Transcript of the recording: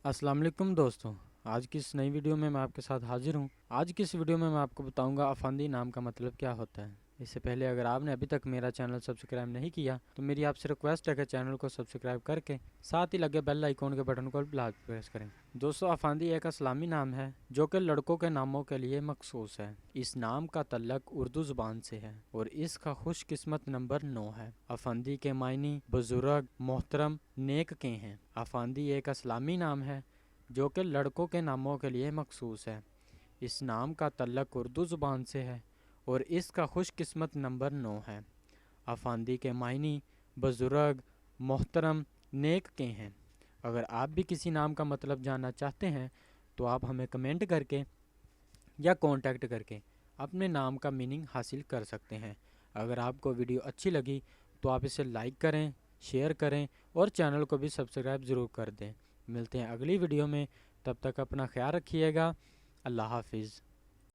अस्सलाम वालेकुम दोस्तों। आज की इस नई वीडियो में मैं आपके साथ हाजिर हूँ। आज की इस वीडियो में मैं आपको बताऊंगा अफंदी नाम का मतलब क्या होता है। इससे पहले अगर आपने अभी तक मेरा चैनल सब्सक्राइब नहीं किया तो मेरी आपसे रिक्वेस्ट है कि चैनल को सब्सक्राइब करके साथ ही लगे बेल आइकॉन के बटन को लाजमी प्रेस करें। दोस्तों, अफंदी एक इस्लामी नाम है जो कि लड़कों के नामों के लिए मखसूस है। इस नाम का तल्लक उर्दू ज़ुबान से है और इसका खुशकिस्मत नंबर 9 है। अफंदी के मायने बुजुर्ग, मोहतरम, नेक के हैं। अफंदी एक इस्लामी नाम है जो कि लड़कों के नामों के लिए मखसूस है। इस नाम का तल्लक उर्दू ज़ुबान से है और इसका खुशकिस्मत नंबर 9 है। अफंदी के मायने बुजुर्ग, मोहतरम, नेक के हैं। अगर आप भी किसी नाम का मतलब जानना चाहते हैं तो आप हमें कमेंट करके या कांटेक्ट करके अपने नाम का मीनिंग हासिल कर सकते हैं। अगर आपको वीडियो अच्छी लगी तो आप इसे लाइक करें, शेयर करें और चैनल को भी सब्सक्राइब ज़रूर कर दें। मिलते हैं अगली वीडियो में, तब तक अपना ख्याल रखिएगा। अल्लाह हाफिज़।